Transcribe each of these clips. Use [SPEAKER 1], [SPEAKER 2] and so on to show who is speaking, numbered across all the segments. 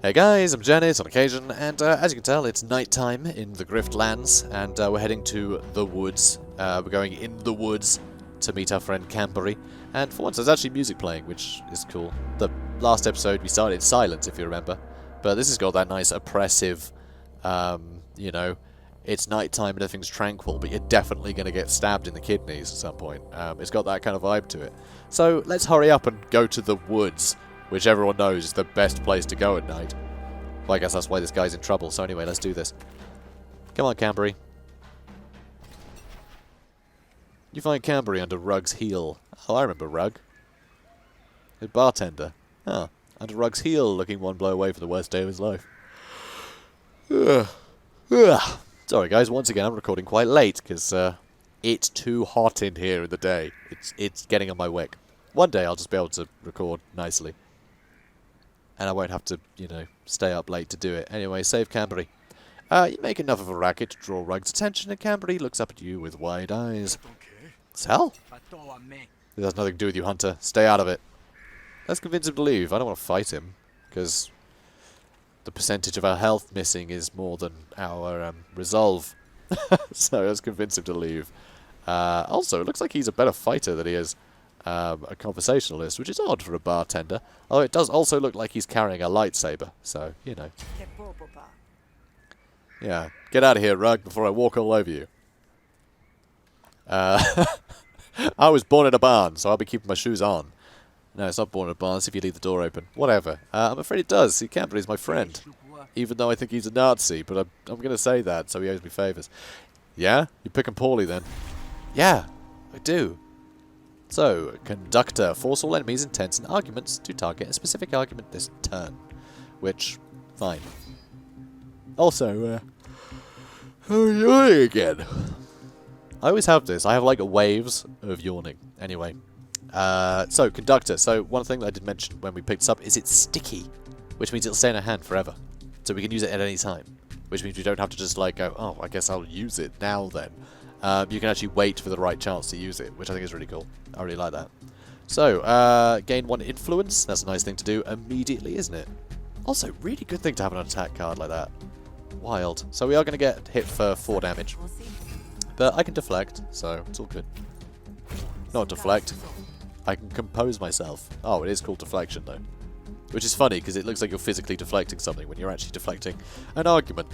[SPEAKER 1] Hey guys, I'm JanetOnOccasion, and as you can tell, it's nighttime in the Griftlands, and we're heading to the woods. We're going in the woods to meet our friend Cambrie, and for once there's actually music playing, which is cool. The last episode we started in silence, if you remember, but this has got that nice oppressive, you know, it's nighttime and everything's tranquil, but you're definitely going to get stabbed in the kidneys at some point. It's got that kind of vibe to it. So let's hurry up and go to the woods, which everyone knows is the best place to go at night. Well, I guess that's why this guy's in trouble. So anyway, let's do this. Come on, Cambrie. You find Cambrie under Rug's heel. Oh, I remember Rug. A bartender. Ah, under Rug's heel, looking one blow away from the worst day of his life. Sorry, guys. Once again, I'm recording quite late because it's too hot in here in the day. It's getting on my wick. One day I'll just be able to record nicely. And I won't have to, you know, stay up late to do it. Anyway, save Cambrie. You make enough of a racket to draw Rug's attention, and Cambrie looks up at you with wide eyes. Sal? This has nothing to do with you, Hunter. Stay out of it. Let's convince him to leave. I don't want to fight him, because the percentage of our health missing is more than our resolve. So let's convince him to leave. Also, it looks like he's a better fighter than he is a conversationalist, which is odd for a bartender. Although it does also look like he's carrying a lightsaber, so, you know. Yeah, get out of here, Rug, before I walk all over you. I was born in a barn, so I'll be keeping my shoes on. No, it's not born in a barn, it's if you leave the door open. Whatever. I'm afraid it does. See, Cambrie's my friend. Even though I think he's a Nazi, but I'm going to say that, so he owes me favours. Yeah? You pick him poorly, then. Yeah, I do. So, conductor. Force all enemies' intents and arguments to target a specific argument this turn. Which, fine. Also, how are you yawning again? I always have this. I have, like, waves of yawning. Anyway. So, conductor. So, one thing that I did mention when we picked this up is it's sticky. Which means it'll stay in our hand forever. So we can use it at any time. Which means we don't have to just, like, go, oh, I guess I'll use it now then. You can actually wait for the right chance to use it, which I think is really cool. I really like that. So, gain 1 influence. That's a nice thing to do immediately, isn't it? Also, really good thing to have an attack card like that. Wild. So we are going to get hit for 4 damage. But I can deflect, so it's all good. Not deflect. I can compose myself. Oh, it is called deflection, though. Which is funny, because it looks like you're physically deflecting something when you're actually deflecting an argument.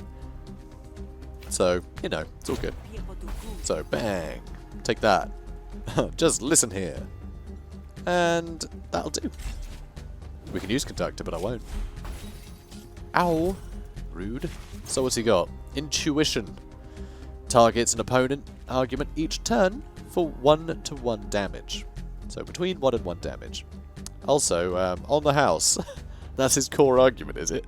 [SPEAKER 1] So, you know, it's all good. So, bang. Take that. Just listen here. And that'll do. We can use conductor, but I won't. Ow. Rude. So what's he got? Intuition. Targets an opponent argument each turn for 1-to-1 damage. So between 1 and 1 damage. Also, on the house. That's his core argument, is it?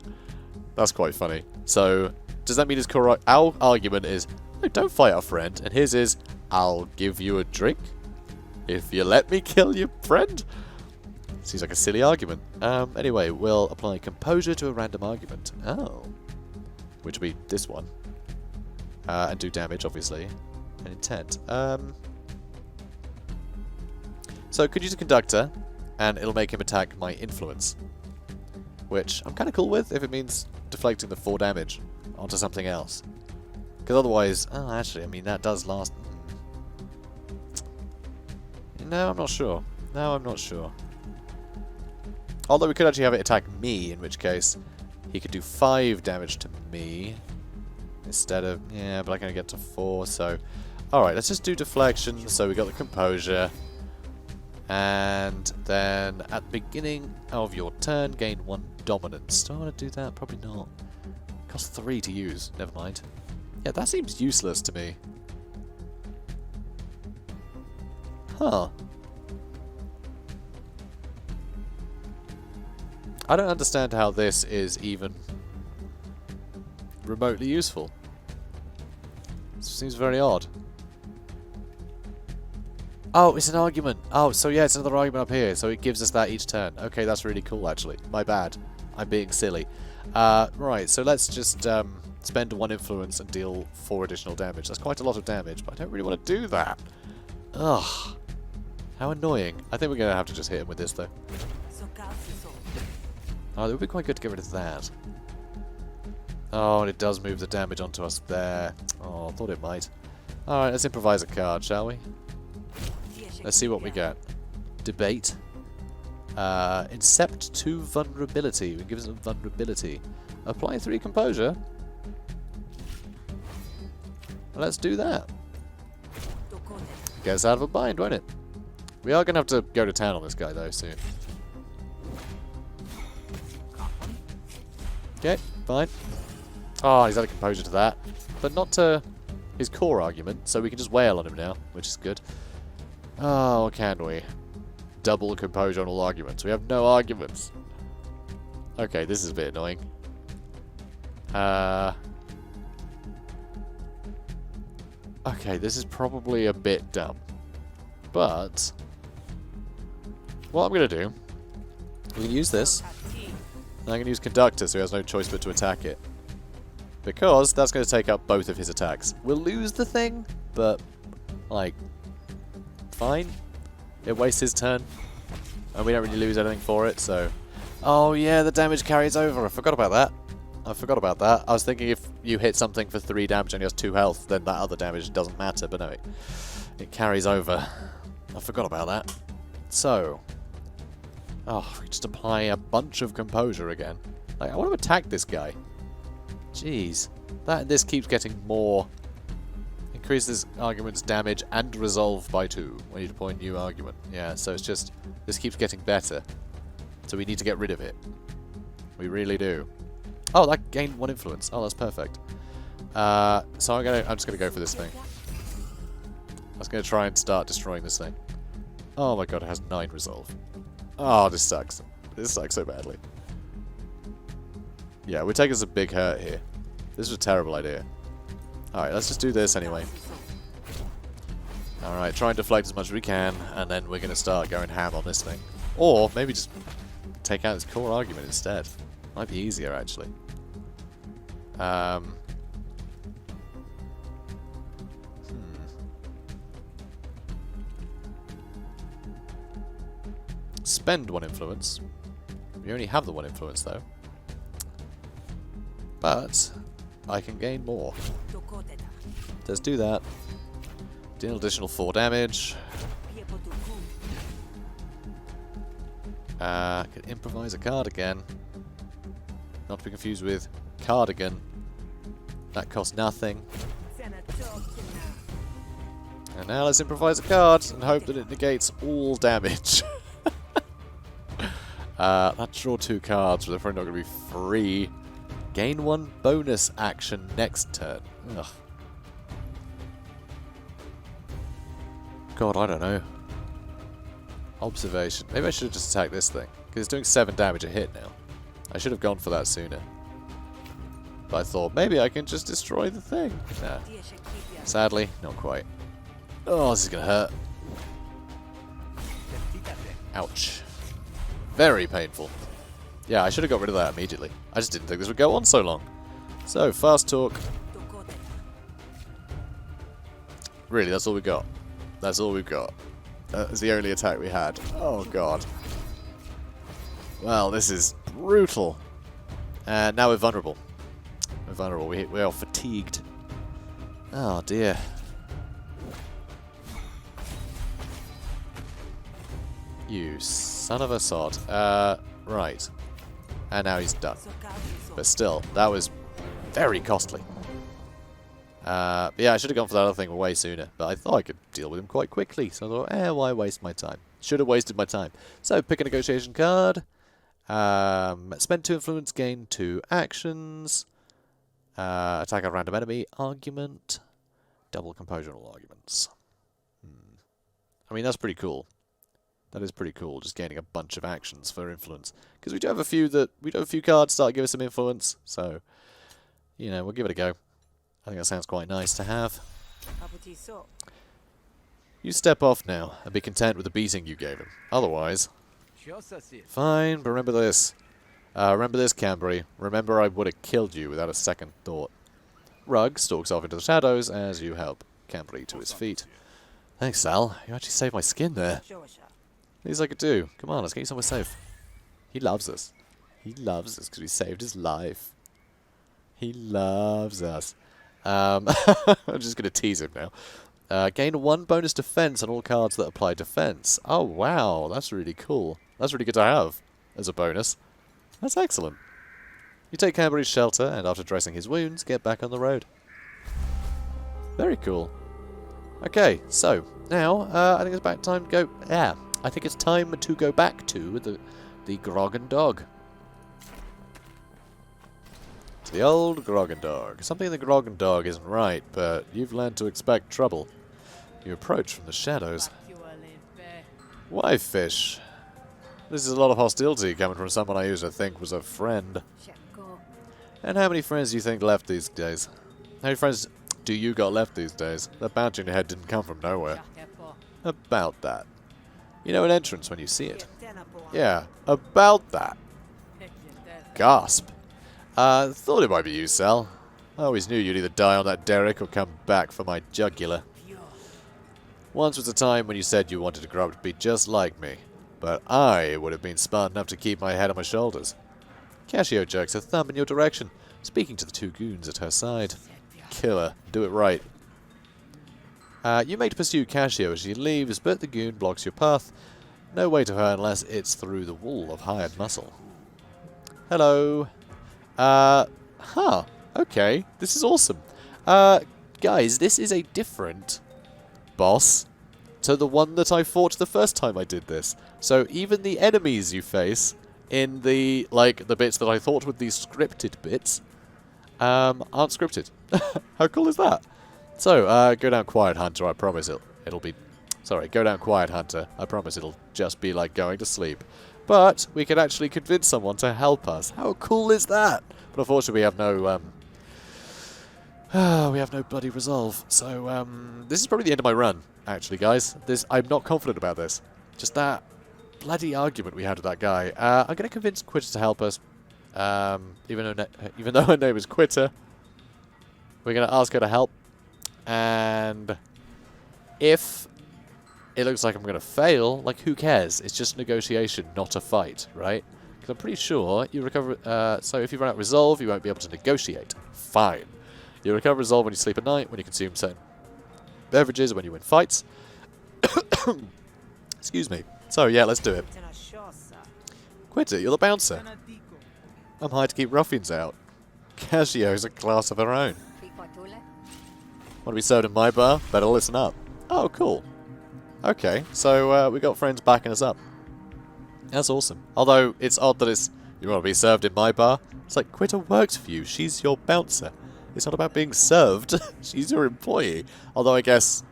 [SPEAKER 1] That's quite funny. So, does that mean his core... Our argument is, no, don't fight our friend. And his is, I'll give you a drink if you let me kill your friend. Seems like a silly argument. Anyway, we'll apply composure to a random argument. Oh. Which will be this one. And do damage, obviously. And intent. So, could use a conductor, and it'll make him attack my influence. Which I'm kind of cool with, if it means deflecting the 4 damage onto something else. Because otherwise... Oh, actually, I mean, that does last... No, I'm not sure. No, I'm not sure. Although we could actually have it attack me, in which case he could do 5 damage to me. Instead of... Yeah, but I can only get to 4, so... Alright, let's just do deflection. So we got the composure. And then at the beginning of your turn, gain 1 dominance. Do I want to do that? Probably not. It costs 3 to use. Never mind. Yeah, that seems useless to me. Huh. I don't understand how this is even remotely useful. It seems very odd. Oh, it's an argument. Oh, so yeah, it's another argument up here. So it gives us that each turn. Okay, that's really cool, actually. My bad. I'm being silly. Right, so let's just spend 1 influence and deal 4 additional damage. That's quite a lot of damage, but I don't really want to do that. Ugh. How annoying. I think we're going to have to just hit him with this, though. Oh, it would be quite good to get rid of that. Oh, and it does move the damage onto us there. Oh, I thought it might. Alright, let's improvise a card, shall we? Let's see what we get. Debate. Incept 2 vulnerability. We give us a vulnerability. Apply 3 composure. Let's do that. Get us out of a bind, won't it? We are going to have to go to town on this guy, though, soon. Okay, fine. Oh, he's added composure to that. But not to his core argument, so we can just wail on him now, which is good. Oh, can we? Double composure on all arguments. We have no arguments. Okay, this is a bit annoying. Okay, this is probably a bit dumb. But what I'm going to do, we can use this. And I'm going to use Conductor so he has no choice but to attack it. Because that's going to take up both of his attacks. We'll lose the thing, but, like, fine. It wastes his turn. And we don't really lose anything for it, so... Oh, yeah, the damage carries over. I forgot about that. I was thinking if you hit something for 3 damage and he has 2 health, then that other damage doesn't matter, but no, it carries over. I forgot about that. So... Oh, we just apply a bunch of composure again. Like, I want to attack this guy. Jeez. This keeps getting more. Increases argument's damage and resolve by 2 when you deploy new argument. Yeah, so it's just, this keeps getting better. So we need to get rid of it. We really do. Oh, that gained 1 influence. Oh, that's perfect. So I'm just gonna go for this thing. I was gonna try and start destroying this thing. Oh my god, it has 9 resolve. Oh, this sucks. This sucks so badly. Yeah, we're taking some big hurt here. This is a terrible idea. Alright, let's just do this anyway. Alright, try and deflect as much as we can, and then we're going to start going ham on this thing. Or, maybe just take out this core argument instead. Might be easier, actually. Spend 1 influence. We only have the 1 influence, though. But I can gain more. Let's do that. Deal additional 4 damage. Can improvise a cardigan. Not to be confused with cardigan. That costs nothing. And now let's improvise a card and hope that it negates all damage. Let's draw 2 cards, but they're probably not going to be free. Gain 1 bonus action next turn. Ugh. God, I don't know. Observation. Maybe I should have just attacked this thing. Because it's doing 7 damage a hit now. I should have gone for that sooner. But I thought, maybe I can just destroy the thing. Nah. Sadly, not quite. Oh, this is going to hurt. Ouch. Very painful. Yeah, I should have got rid of that immediately. I just didn't think this would go on so long. So, fast talk. Really, that's all we got. That's all we've got. That's the only attack we had. Oh, God. Well, this is brutal. And now we're vulnerable. We're vulnerable. We are fatigued. Oh, dear. You son of a sod. Right. And now he's done. But still, that was very costly. But yeah, I should have gone for that other thing way sooner. But I thought I could deal with him quite quickly. So I thought, why waste my time? Should have wasted my time. So, pick a negotiation card. Spend 2 influence, gain 2 actions. Attack a random enemy. Argument. Double composure on all arguments. I mean, that's pretty cool. That is pretty cool, just gaining a bunch of actions for influence. Because we do have a few cards start to give us some influence, so you know, we'll give it a go. I think that sounds quite nice to have. You step off now and be content with the beating you gave him. Otherwise, fine, but remember this. Remember this, Cambrie. Remember I would have killed you without a second thought. Rug stalks off into the shadows as you help Cambrie to his feet. Thanks, Sal. You actually saved my skin there. Least I could do. Come on, let's get you somewhere safe. He loves us. He loves us because we saved his life. He loves us. I'm just going to tease him now. Gain 1 bonus defense on all cards that apply defense. Oh, wow. That's really cool. That's really good to have as a bonus. That's excellent. You take Cambrie's shelter, and after dressing his wounds, get back on the road. Very cool. Okay, so now I think it's about time to go. Yeah, I think it's time to go back to the Grog and Dog. To the old Grog and Dog. Something in the Grog and Dog isn't right, but you've learned to expect trouble. You approach from the shadows. Why, fish? This is a lot of hostility coming from someone I used to think was a friend. And how many friends do you think left these days? How many friends do you got left these days? That bounty on your head didn't come from nowhere. About that. You know an entrance when you see it. Yeah, about that. Gasp. Thought it might be you, Sal. I always knew you'd either die on that derrick or come back for my jugular. Once was a time when you said you wanted to grow up to be just like me. But I would have been smart enough to keep my head on my shoulders. Kashio jerks a thumb in your direction, speaking to the 2 goons at her side. Killer, do it right. You may pursue Kashio as she leaves, but the goon blocks your path. No way to her unless it's through the wall of hired muscle. Hello. Okay. This is awesome. Guys, this is a different boss to the one that I fought the first time I did this. So even the enemies you face in the bits that I thought would be scripted bits aren't scripted. How cool is that? So, go down Quiet Hunter, I promise it'll be... Sorry, go down Quiet Hunter, I promise it'll just be like going to sleep. But we can actually convince someone to help us. How cool is that? But unfortunately we have no... we have no bloody resolve. So, this is probably the end of my run, actually, guys. I'm not confident about this. Just that bloody argument we had with that guy. I'm going to convince Quitter to help us. Even though her name is Quitter, we're going to ask her to help. And if it looks like I'm going to fail, like, who cares? It's just negotiation, not a fight, right? Because I'm pretty sure you recover... so if you run out of resolve, you won't be able to negotiate. Fine. You recover resolve when you sleep at night, when you consume certain beverages, when you win fights. Excuse me. So, yeah, let's do it. Quitter, you're the bouncer. I'm hired to keep ruffians out. Kashio's a class of her own. Want to be served in my bar? Better listen up. Oh, cool. Okay, so we got friends backing us up. That's awesome. Although, it's odd that you want to be served in my bar. It's like, Quitter works for you. She's your bouncer. It's not about being served. She's your employee. Although, I guess,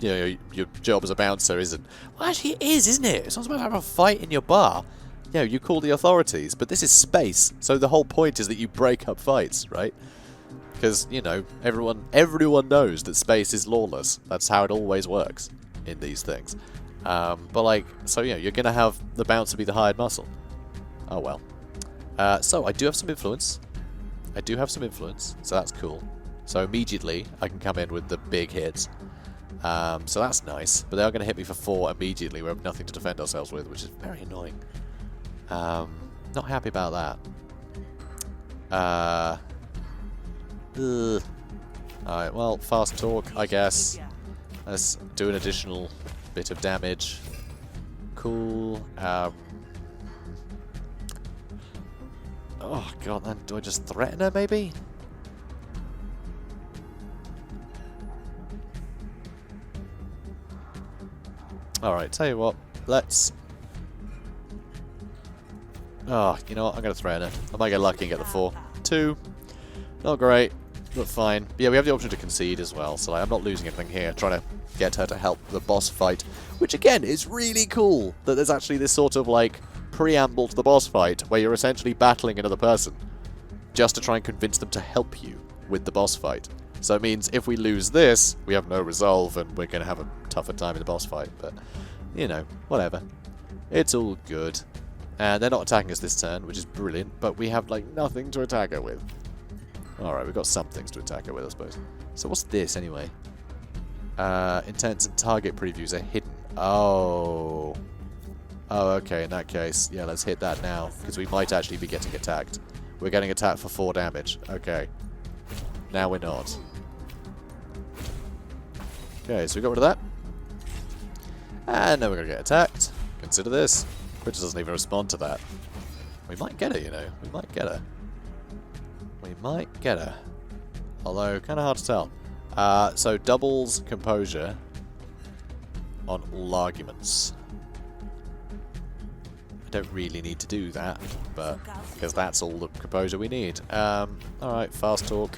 [SPEAKER 1] you know, your job as a bouncer isn't... Well, actually, it is, isn't it? It's not about having a fight in your bar. You know, you call the authorities, but this is space. So the whole point is that you break up fights, right? Because, you know, everyone knows that space is lawless. That's how it always works in these things. But, like, so, you know, you're going to have the bouncer be the hired muscle. Oh, well. So, I do have some influence. So that's cool. So, immediately, I can come in with the big hits. So that's nice. But they are going to hit me for 4 immediately. We have nothing to defend ourselves with, which is very annoying. Not happy about that. Alright, well, fast talk, I guess. Let's do an additional bit of damage. Cool. Oh, God, then do I just threaten her, maybe? Alright, tell you what, let's... Oh, you know what, I'm going to threaten her. I might get lucky and get the 4. 2. Not great, but fine. But yeah, we have the option to concede as well, so like, I'm not losing anything here, trying to get her to help the boss fight. Which, again, is really cool that there's actually this sort of, like, preamble to the boss fight where you're essentially battling another person just to try and convince them to help you with the boss fight. So it means if we lose this, we have no resolve and we're going to have a tougher time in the boss fight. But, you know, whatever. It's all good. And they're not attacking us this turn, which is brilliant, but we have, like, nothing to attack her with. Alright, we've got some things to attack her with, I suppose. So what's this, anyway? Intents and target previews are hidden. Oh. Oh, okay, in that case, yeah, let's hit that now, because we might actually be getting attacked. We're getting attacked for 4 damage. Okay. Now we're not. Okay, so we got rid of that. And now we're going to get attacked. Consider this. Critter doesn't even respond to that. We might get her, you know. We might get her. We might get her. Although, kind of hard to tell. So, doubles composure on all arguments. I don't really need to do that, but because that's all the composure we need. Alright, fast talk.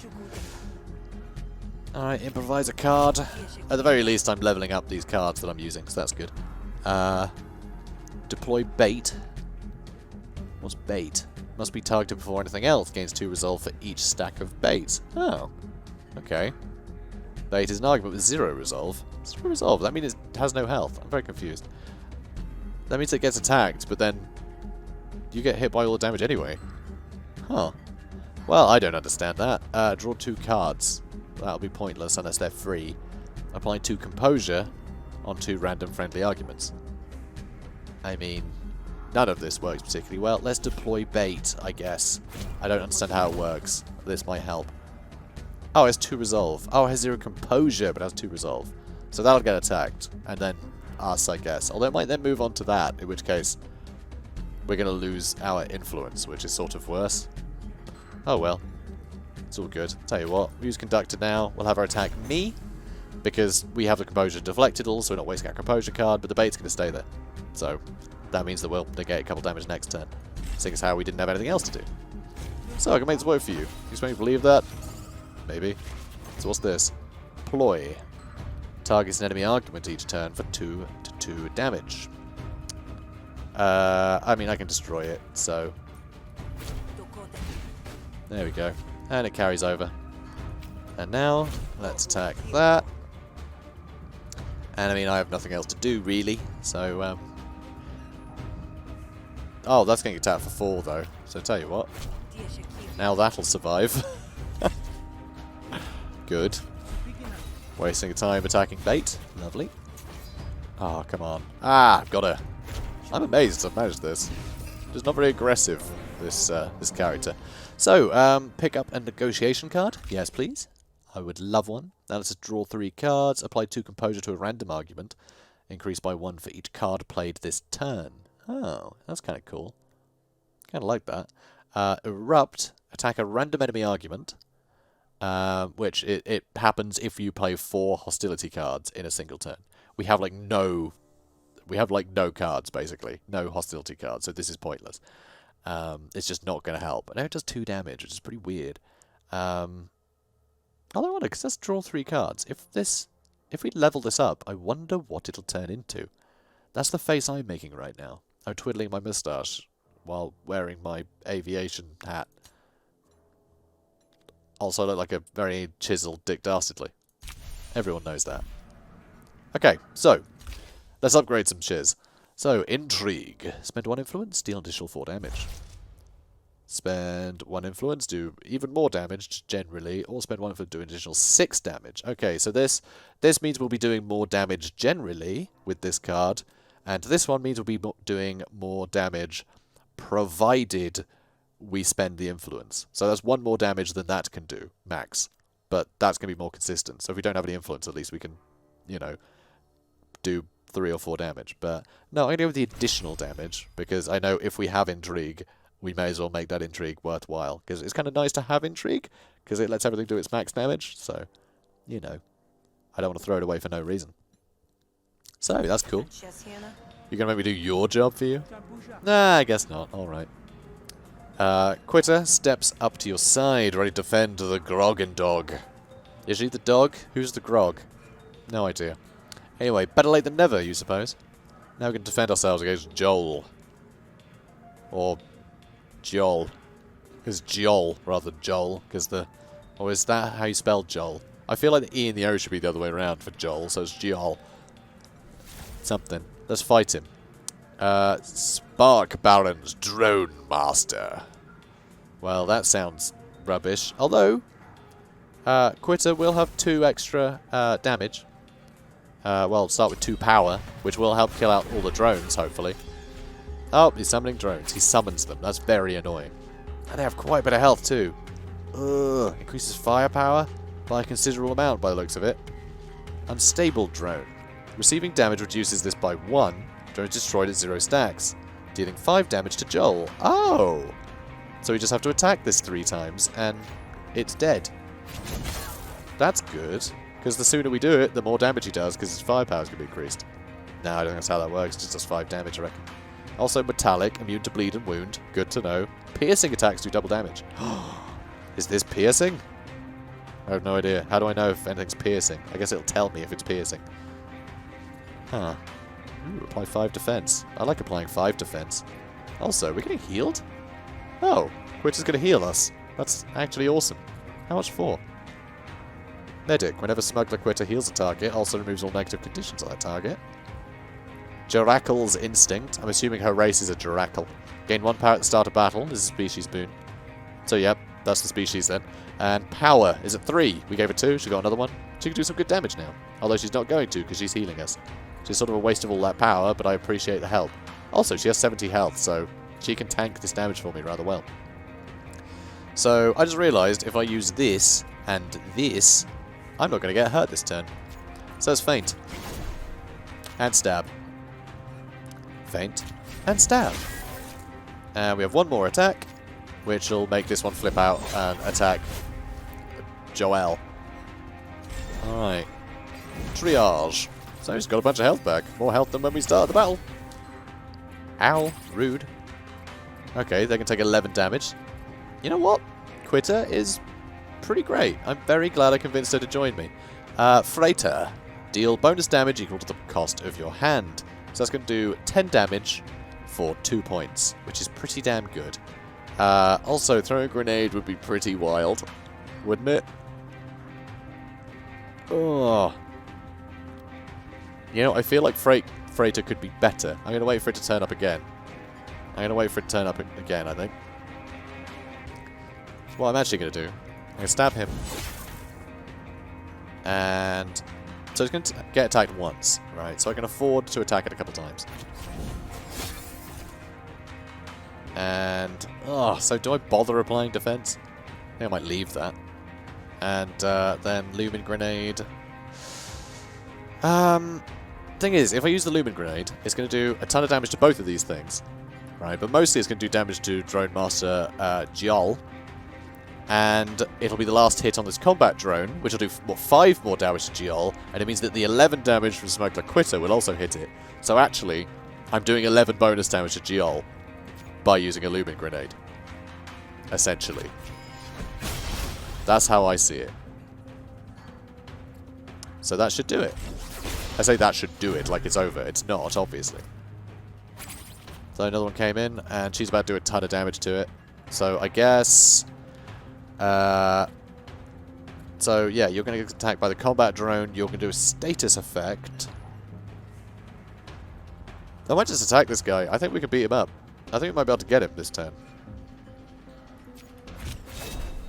[SPEAKER 1] Alright, improvise a card. At the very least, I'm leveling up these cards that I'm using, so that's good. Deploy bait. What's bait? Must be targeted before anything else. Gains 2 resolve for each stack of bait. Oh. Okay. Bait is an argument with 0 resolve. 0 resolve? That means it has no health. I'm very confused. That means it gets attacked, but then you get hit by all the damage anyway. Huh. Well, I don't understand that. Draw 2 cards. That'll be pointless unless they're free. Apply 2 composure on 2 random friendly arguments. I mean, none of this works particularly well. Let's deploy bait, I guess. I don't understand how it works. This might help. Oh, it has 2 resolve. Oh, it has 0 composure, but it has 2 resolve. So that'll get attacked. And then us, I guess. Although it might then move on to that, in which case we're going to lose our influence, which is sort of worse. Oh well. It's all good. Tell you what, we use Conductor now. We'll have her attack me, because we have the composure deflected also, we're not wasting our composure card, but the bait's going to stay there. So that means that we'll negate a couple damage next turn, seeing as how we didn't have anything else to do. So I can make this work for you. You expect me to believe that? Maybe. So what's this? Ploy. Targets an enemy argument each turn for 2 to 2 damage. I mean, I can destroy it, so... There we go. And it carries over. And now, let's attack that. And I mean, I have nothing else to do, really, so... Oh, that's getting attacked for 4, though. So tell you what. Now that'll survive. Good. Wasting time attacking bait. Lovely. Oh, come on. Ah, got her. I'm amazed I've managed this. Just not very aggressive, this character. So, pick up a negotiation card. Yes, please. I would love one. Now let's just draw 3 cards. Apply 2 composure to a random argument. Increase by 1 for each card played this turn. Oh, that's kind of cool. Kind of like that. Erupt. Attack a random enemy argument. Which it happens if you play 4 hostility cards in a single turn. We have like no cards basically, no hostility cards, so this is pointless. It's just not going to help. And it does 2 damage, which is pretty weird. Although I wonder, because let's draw 3 cards. If we level this up, I wonder what it'll turn into. That's the face I'm making right now. I'm twiddling my moustache while wearing my aviation hat. Also look like a very chiseled Dick Dastardly. Everyone knows that. Okay, so let's upgrade some shiz. So, Intrigue. Spend 1 influence, deal an additional 4 damage. Spend 1 influence, do even more damage generally, or spend 1 influence, do an additional 6 damage. Okay, so this means we'll be doing more damage generally with this card, and this one means we'll be doing more damage provided we spend the influence. So that's 1 more damage than that can do, max. But that's going to be more consistent. So if we don't have any influence, at least we can, you know, do 3 or 4 damage. But no, I'm going to go with the additional damage, because I know if we have Intrigue, we may as well make that Intrigue worthwhile. Because it's kind of nice to have Intrigue, because it lets everything do its max damage. So, you know, I don't want to throw it away for no reason. So, that's cool. You're going to make me do your job for you? Nah, I guess not. Alright. Quitter steps up to your side, ready to defend the Grog and Dog. Is she the dog? Who's the Grog? No idea. Anyway, better late than never, you suppose. Now we can defend ourselves against Joel. Or Joel. It's Joel rather than Joel, because the... Or is that how you spell Joel? I feel like the E and the O should be the other way around for Joel, so it's Joel. Something. Let's fight him. Spark Baron's Drone Master. Well, that sounds rubbish. Although, Quitter will have 2 extra damage. Well, start with 2 power, which will help kill out all the drones, hopefully. Oh, he's summoning drones. He summons them. That's very annoying. And they have quite a bit of health too. Ugh. Increases firepower by a considerable amount by the looks of it. Unstable drone. Receiving damage reduces this by 1. Drone is destroyed at 0 stacks. Dealing 5 damage to Joel. Oh! So we just have to attack this 3 times and it's dead. That's good. Because the sooner we do it, the more damage he does because his firepower is going to be increased. No, I don't think that's how that works. It just does 5 damage, I reckon. Also metallic, immune to bleed and wound. Good to know. Piercing attacks do double damage. Is this piercing? I have no idea. How do I know if anything's piercing? I guess it'll tell me if it's piercing. Huh. Ooh, apply 5 defense. I like applying 5 defense. Also, we're getting healed? Oh, Quitter's going to heal us. That's actually awesome. How much for? Medic. Whenever Smuggler Quitter heals a target, also removes all negative conditions on that target. Jirackel's Instinct. I'm assuming her race is a Jirackle. Gain 1 power at the start of battle. This is a species boon. So, yep, that's the species then. And power is at 3. We gave her 2. She got another one. She can do some good damage now. Although she's not going to because she's healing us. She's sort of a waste of all that power, but I appreciate the help. Also, she has 70 health, so she can tank this damage for me rather well. So, I just realised if I use this and this, I'm not going to get hurt this turn. So it's Feint. And Stab. Feint. And Stab. And we have 1 more attack, which will make this one flip out and attack Joel. Alright. Triage. So he's got a bunch of health back. More health than when we started the battle. Ow. Rude. Okay, they can take 11 damage. You know what? Quitter is pretty great. I'm very glad I convinced her to join me. Freighter. Deal bonus damage equal to the cost of your hand. So that's going to do 10 damage for 2 points, which is pretty damn good. Also, throwing a grenade would be pretty wild, wouldn't it? Oh. You know, I feel like Freighter could be better. I'm going to wait for it to turn up again. I think. What I'm actually going to do, I'm going to stab him. And so he's going to get attacked once, right? So I can afford to attack it a couple times. And, so do I bother applying defense? I think I might leave that. And then Lumen Grenade. Thing is, if I use the Lumen Grenade, it's going to do a ton of damage to both of these things. Right, but mostly it's going to do damage to Drone Master Jial. And it'll be the last hit on this combat drone, which will do 5 more damage to Jial, and it means that the 11 damage from Smuggler Quitter will also hit it. So actually, I'm doing 11 bonus damage to Jial by using a Lumen Grenade. Essentially. That's how I see it. So that should do it. I say that should do it, like it's over. It's not, obviously. So another one came in, and she's about to do a ton of damage to it. So I guess... so yeah, you're going to get attacked by the combat drone. You're going to do a status effect. I might just attack this guy. I think we can beat him up. I think we might be able to get him this turn.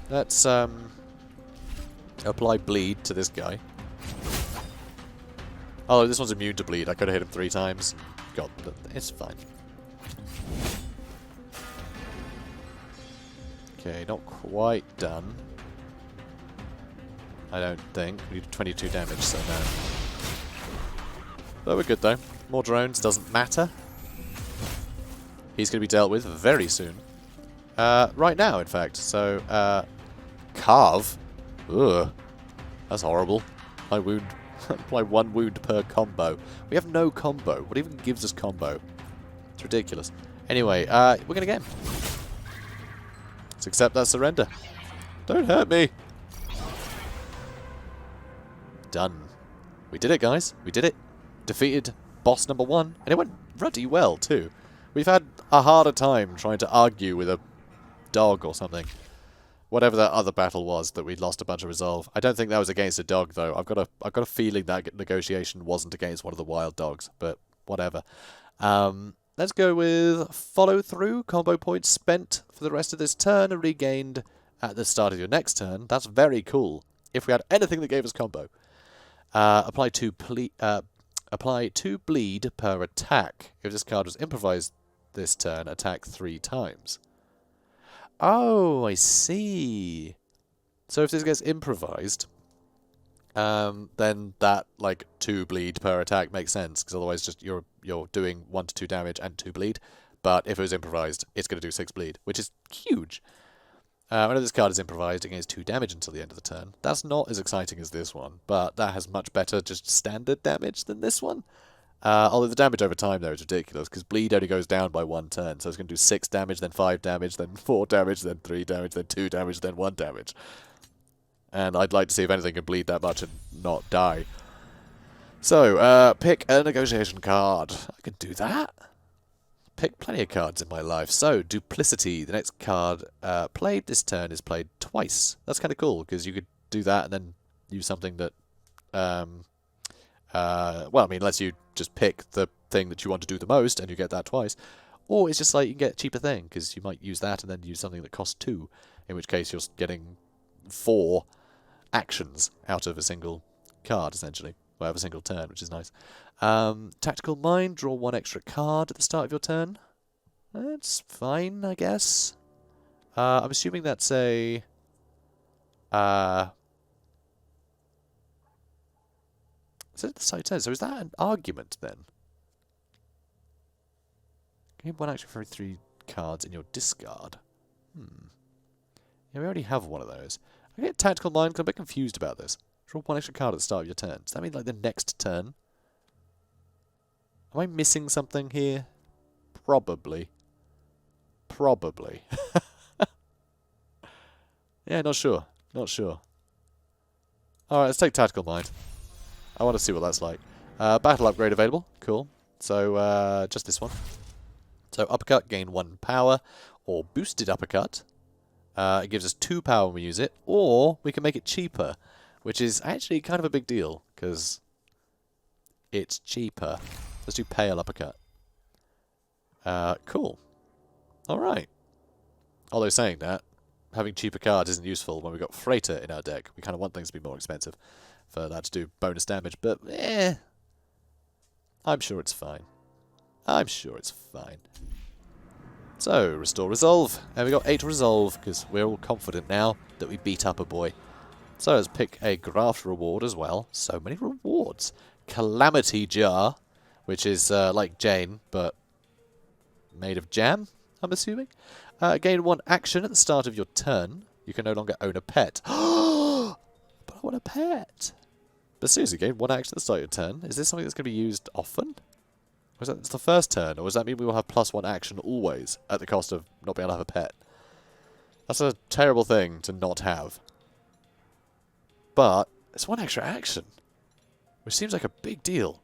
[SPEAKER 1] Let's apply bleed to this guy. Oh, this one's immune to bleed. I could have hit him 3 times. God, it's fine. Okay, not quite done. I don't think. We did 22 damage, so no. But we're good though. More drones, doesn't matter. He's going to be dealt with very soon. Right now, in fact. So, carve. Ugh. That's horrible. I wound. Apply 1 wound per combo. We have no combo. What even gives us combo? It's ridiculous. Anyway, we're going to get him. Let's accept that surrender. Don't hurt me. Done. We did it, guys. We did it. Defeated boss number 1. And it went ruddy well, too. We've had a harder time trying to argue with a dog or something. Whatever that other battle was that we lost a bunch of resolve. I don't think that was against a dog, though. I've got a feeling that negotiation wasn't against one of the wild dogs, but whatever. Let's go with follow through. Combo points spent for the rest of this turn and regained at the start of your next turn. That's very cool. If we had anything that gave us combo. Apply 2 bleed per attack. If this card was improvised this turn attack 3 times. Oh, I see. So if this gets improvised, then that, like, 2 bleed per attack makes sense, because otherwise just you're doing 1 to 2 damage and 2 bleed. But if it was improvised, it's going to do 6 bleed, which is huge. I know this card is improvised, it gains 2 damage until the end of the turn. That's not as exciting as this one, but that has much better just standard damage than this one. Although the damage over time there is ridiculous, because bleed only goes down by 1 turn, so it's going to do 6 damage, then 5 damage, then 4 damage, then 3 damage, then 2 damage, then 1 damage. And I'd like to see if anything can bleed that much and not die. So, pick a negotiation card. I can do that. Pick plenty of cards in my life. So, Duplicity. The next card played this turn is played twice. That's kind of cool, because you could do that and then use something that... well, I mean, lets you just pick the thing that you want to do the most, and you get that twice. Or it's just like you can get a cheaper thing, because you might use that and then use something that costs 2, in which case you're getting 4 actions out of a single card, essentially. Well, out of a single turn, which is nice. Tactical Mind, draw 1 extra card at the start of your turn. That's fine, I guess. I'm assuming that's a... Is it the side turn? So is that an argument, then? Gain 1 action for 3 cards in your discard. Yeah, we already have one of those. I get Tactical Mind because I'm a bit confused about this. Draw 1 extra card at the start of your turn. Does that mean, like, the next turn? Am I missing something here? Probably. Probably. Yeah, not sure. Not sure. Alright, let's take Tactical Mind. I want to see what that's like. Battle upgrade available. Cool. So, just this one. So, Uppercut, gain 1 power. Or Boosted Uppercut. It gives us 2 power when we use it. Or we can make it cheaper. Which is actually kind of a big deal, because it's cheaper. Let's do Pale Uppercut. Cool. Alright. Although saying that, having cheaper cards isn't useful when we've got Freighter in our deck. We kind of want things to be more expensive for that to do bonus damage, but I'm sure it's fine. I'm sure it's fine. So, Restore Resolve. And we got 8 Resolve, because we're all confident now that we beat up a boy. So let's pick a Graft reward as well. So many rewards. Calamity Jar, which is like Jane, but made of jam, I'm assuming. Gain 1 action at the start of your turn. You can no longer own a pet. But I want a pet. But seriously, gain 1 action at the start of your turn. Is this something that's going to be used often? Or is that the first turn? Or does that mean we will have +1 action always at the cost of not being able to have a pet? That's a terrible thing to not have. But it's 1 extra action, which seems like a big deal.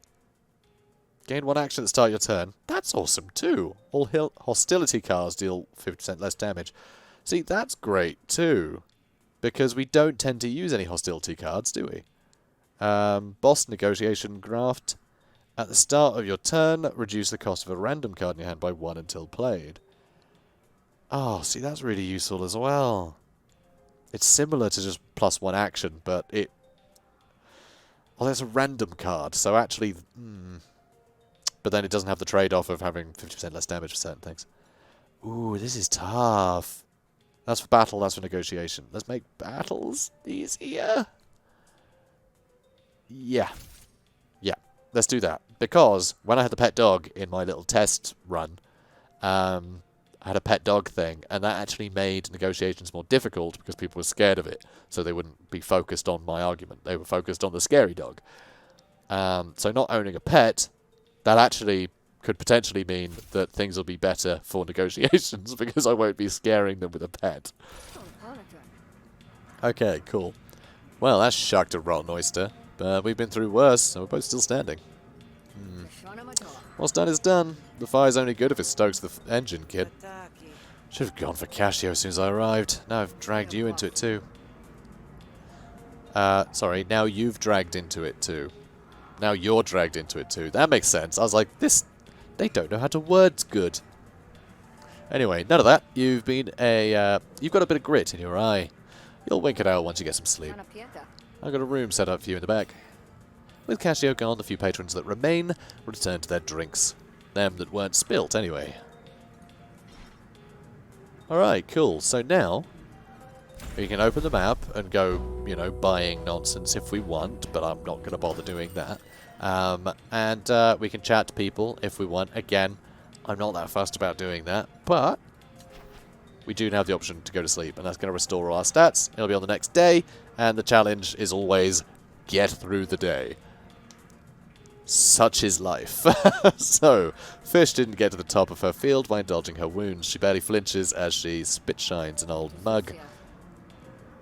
[SPEAKER 1] Gain 1 action at the start of your turn. That's awesome too. All hostility cards deal 50% less damage. See, that's great too, because we don't tend to use any hostility cards, do we? Boss Negotiation Graft. At the start of your turn, reduce the cost of a random card in your hand by 1 until played. Oh, see, that's really useful as well. It's similar to just +1 action, but it... Well, it's a random card, so actually... But then it doesn't have the trade-off of having 50% less damage for certain things. Ooh, this is tough. That's for battle, that's for negotiation. Let's make battles easier. Yeah. Yeah, let's do that. Because when I had the pet dog in my little test run, I had a pet dog thing, and that actually made negotiations more difficult because people were scared of it, so they wouldn't be focused on my argument. They were focused on the scary dog. So not owning a pet, that actually could potentially mean that things will be better for negotiations because I won't be scaring them with a pet. Okay, cool. Well, that shocked a rotten oyster, but we've been through worse, so we're both still standing. What's done is done. The fire's only good if it stokes the engine, kid. Should have gone for Kashio as soon as I arrived. Now I've dragged you into it too. Sorry, now you've dragged into it too. Now you're dragged into it too. That makes sense. I was like, this... They don't know how to words good. Anyway, none of that. You've been a... you've got a bit of grit in your eye. You'll wink it out once you get some sleep. I've got a room set up for you in the back. With Kashio gone, the few patrons that remain will return to their drinks. Them that weren't spilt, anyway. Alright, cool. So now, we can open the map and go, you know, buying nonsense if we want, but I'm not going to bother doing that. And we can chat to people if we want. Again, I'm not that fussed about doing that, but we do have the option to go to sleep, and that's going to restore all our stats. It'll be on the next day, and the challenge is always get through the day. Such is life. So, Fish didn't get to the top of her field by indulging her wounds. She barely flinches as she spit shines an old mug.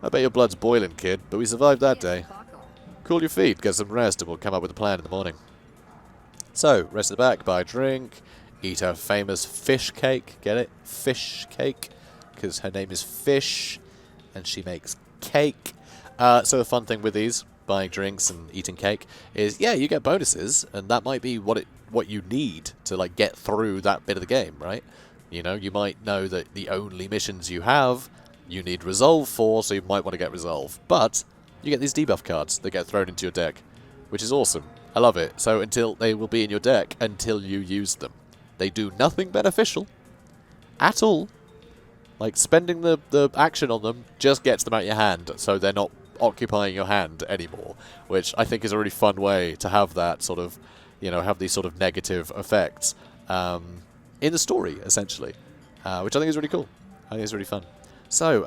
[SPEAKER 1] I bet your blood's boiling, kid, but we survived that day. Cool your feet, get some rest, and we'll come up with a plan in the morning. So, rest at the back, buy a drink, eat her famous fish cake. Get it? Fish cake. Because her name is Fish, and she makes cake. So the fun thing with these, buying drinks and eating cake, is, yeah, you get bonuses, and that might be what you need to, like, get through that bit of the game, right? You know, you might know that the only missions you have, you need Resolve for, so you might want to get Resolve. But you get these debuff cards that get thrown into your deck, which is awesome. I love it. So they will be in your deck until you use them. They do nothing beneficial at all. Like, spending the action on them just gets them out of your hand, so they're not occupying your hand anymore, which I think is a really fun way to have that sort of, you know, have these sort of negative effects in the story, essentially, which I think is really cool. I think it's really fun. So,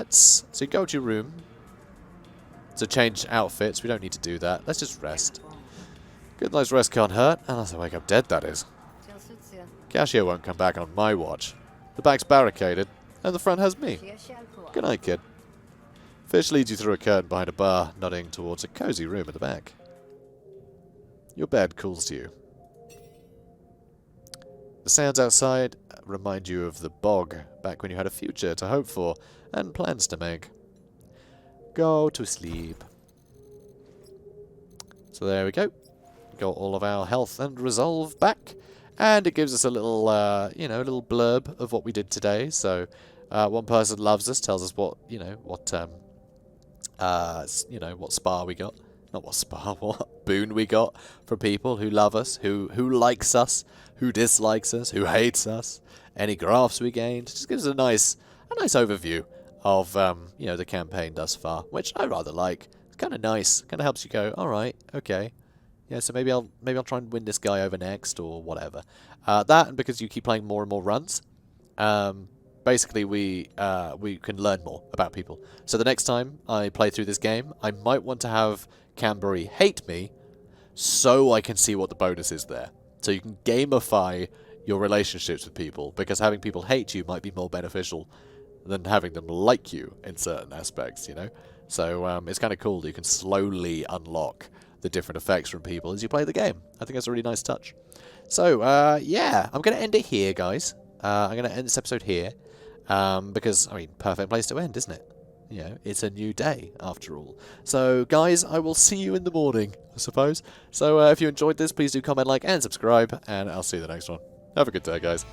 [SPEAKER 1] so you go to your room to change outfits. We don't need to do that. Let's just rest. Good night's rest can't hurt, unless I wake up dead, that is. Kashio won't come back on my watch. The back's barricaded, and the front has me. Good night, kid. Fish leads you through a curtain behind a bar, nodding towards a cozy room at the back. Your bed calls to you. The sounds outside remind you of the bog, back when you had a future to hope for, and plans to make. Go to sleep. So there we go. Got all of our health and resolve back. And it gives us a little, you know, a little blurb of what we did today. So, one person loves us, tells us what, what spa we got. Not what spa, what boon we got from people who love us, who likes us, who dislikes us, who hates us. Any graphs we gained. Just gives us a nice overview of, the campaign thus far, which I rather like. It's kind of nice. Kind of helps you go, all right, okay. Yeah, so maybe I'll try and win this guy over next or whatever. That, and because you keep playing more and more runs, basically we can learn more about people. So the next time I play through this game, I might want to have Cambrie hate me, so I can see what the bonus is there. So you can gamify your relationships with people, because having people hate you might be more beneficial than having them like you in certain aspects, you know. So it's kind of cool that you can slowly unlock the different effects from people as you play the game. I think that's a really nice touch. So, yeah, I'm going to end it here, guys. I'm going to end this episode here, because, I mean, perfect place to end, isn't it? You know, it's a new day, after all. So, guys, I will see you in the morning, I suppose. So, if you enjoyed this, please do comment, like, and subscribe, and I'll see you in the next one. Have a good day, guys.